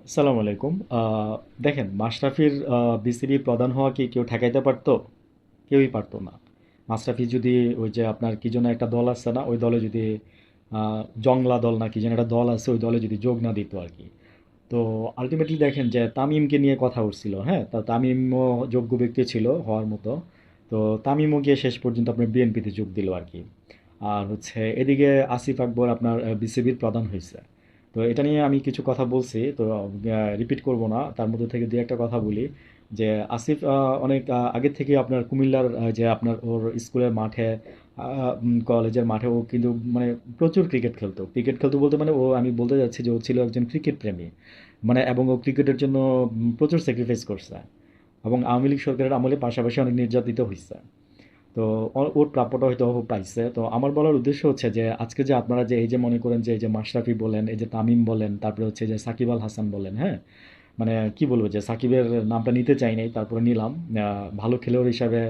আসসালামু আলাইকুম। দেখেন, মাশরাফির বিসিবি প্রধান হওয়া কি কেউ ঠেকাইতে পারতো? কেউই পারতো না। মাশরাফি যদি ওই যে আপনার কি যেন একটা দল আছে না, ওই দলে যদি জংলা দল না কি যেন একটা দল আছে, ওই দলে যদি যোগ না দিত আর কি। তো আলটিমেটলি দেখেন যে তামিমকে নিয়ে কথা উঠছিল, হ্যাঁ, তা তামিমও যোগ্য ব্যক্তি ছিল হওয়ার মতো। তো তামিমও গিয়ে শেষ পর্যন্ত আপনার বিএনপিতে যোগ দিল আর কি। আর হচ্ছে এদিকে আসিফ আকবর আপনার বিসিবির প্রধান হয়েছে। তো এটা নিয়ে আমি কিছু কথা বলছি, তো রিপিট করব না, তার মধ্যে থেকে দু একটা কথা বলি। যে আসিফ অনেক আগে থেকে আপনার কুমিল্লার যে আপনার ওর স্কুলের মাঠে, কলেজের মাঠে ও কিন্তু মানে প্রচুর ক্রিকেট খেলতো। ক্রিকেট খেলতো বলতে মানে ও, আমি বলতে যাচ্ছি যে ও ছিল একজন ক্রিকেট প্রেমী। মানে এবং ও ক্রিকেটের জন্য প্রচুর স্যাক্রিফাইস করছে। এবং আওয়ামী লীগ সরকারের আমলে পাশাপাশি অনেক নির্যাতিত হয়েছে। তো ওর প্রাপ্যটা হয়তো ও পাইছে। তো আমার বলার উদ্দেশ্য হচ্ছে যে আজকে যে আপনারা যে এই যে মনে করেন যে এই যে মাশরাফি বলেন, এই যে তামিম বলেন, তারপরে হচ্ছে যে সাকিব আল হাসান বলেন, হ্যাঁ, মানে কি বলবো, যে সাকিবের নামটা নিতে চাই নাই, তারপরে নিলাম। ভালো খেলোয়াড় হিসাবে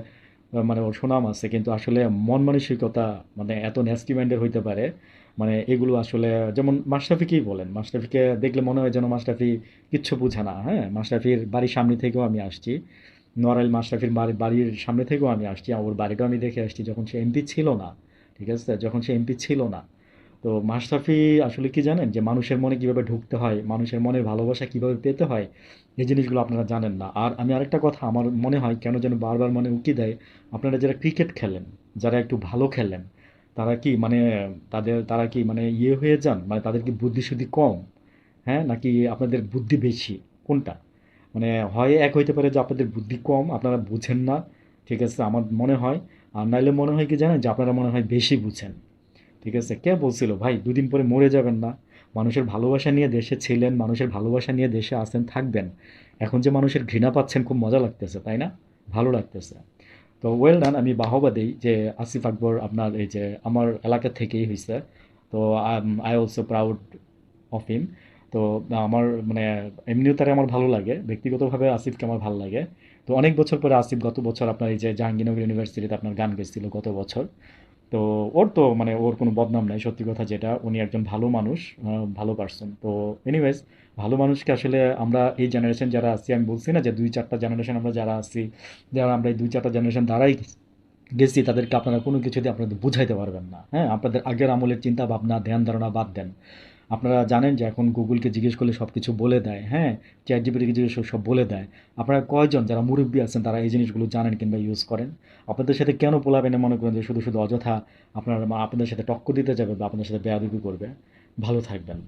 মানে ওর সুনাম আছে, কিন্তু আসলে মন মানসিকতা মানে এত ন্যাস্টি মাইন্ডের হইতে পারে। মানে এগুলো আসলে, যেমন মাশরাফিকেই বলেন, মাশরাফিকে দেখলে মনে হয় যেন মাশরাফি কিচ্ছু বুঝে না। হ্যাঁ, মাশরাফির বাড়ির সামনে থেকেও আমি আসছি, নড়াইল মাশরাফির বাড়ির সামনে থেকেও আমি আসছি, ওর বাড়িটাও আমি দেখে আসছি যখন সে এমপি ছিল না। ঠিক আছে, যখন সে এমপি ছিল না। তো মাশরাফি আসলে কি জানেন যে মানুষের মনে কিভাবে ঢুকতে হয়, মানুষের মনের ভালোবাসা কিভাবে পেতে হয়, এই জিনিসগুলো আপনারা জানেন না। আর আমি আরেকটা কথা আমার মনে হয় কেন যেন বারবার মনে উকি দেয়, আপনারা যারা ক্রিকেট খেলেন, যারা একটু ভালো খেলেন, তারা কি মানে তারা কি মানে ইয়ে হয়ে যান, মানে তাদের কি বুদ্ধিশুদ্ধি কম? হ্যাঁ, নাকি আপনাদের বুদ্ধি বেশি? কোনটা? মানে হয় এক হইতে পারে যে আপনাদের বুদ্ধি কম, আপনারা বুঝেন না, ঠিক আছে, আমার মনে হয়। আর নাইলে মনে হয় কি জানেন, যে আপনারা মনে হয় বেশি বুঝেন। ঠিক আছে, কে বলছিল ভাই দুদিন পরে মরে যাবেন না? মানুষের ভালোবাসা নিয়ে দেশে ছিলেন, মানুষের ভালোবাসা নিয়ে দেশে আছেন, থাকবেন। এখন যে মানুষের ঘৃণা পাচ্ছেন, খুব মজা লাগতেছে, তাই না? ভালো লাগতেছে। তো ওয়েল ডান, আমি বাহবা দেই যে আসিফ আকবর আপনার এই যে আমার এলাকা থেকেই হয়েছে। তো I also proud of him. তো আমার মানে এমনিও তারা আমার ভালো লাগে, ব্যক্তিগতভাবে আসিফকে আমার ভালো লাগে। তো অনেক বছর পরে আসিফ গত বছর আপনার এই যে জাহাঙ্গীরনগর ইউনিভার্সিটিতে আপনার গান গেছিল গত বছর। তো ওর তো মানে ওর কোনো বদনাম নাই, সত্যি কথা যেটা, উনি একজন ভালো মানুষ, ভালো পার্সন। তো এনিওয়েজ, ভালো মানুষকে আসলে আমরা এই জেনারেশন যারা আছি, আমি বলছি না যে দুই চারটা জেনারেশন আমরা যারা আছি, যারা আমরা এই দুই চারটা জেনারেশন দ্বারাই গেছি, তাদেরকে আপনারা কোনো কিছু দিয়ে আপনাদের বুঝাইতে পারবেন না। হ্যাঁ, আপনাদের আগের আমলের চিন্তা ভাবনা ধ্যান ধারণা বাদ দেন। আপনারা জানেন যে এখন গুগলকে জিজ্ঞেস করলে সব কিছু বলে দেয়, হ্যাঁ, চ্যাট জিপিটিকে জিজ্ঞেস করলে সব বলে দেয়। আপনারা কয়জন যারা মুরব্বী আছেন তারা এই জিনিসগুলো জানেন কিংবা ইউজ করেন? আপনাদের সাথে কেন পোলাবেন মনে করেন যে শুধু শুধু অযথা আপনার আপনাদের সাথে টক্কর দিতে যাবে বা আপনাদের সাথে বেয়াদবি করবে? ভালো থাকবেন।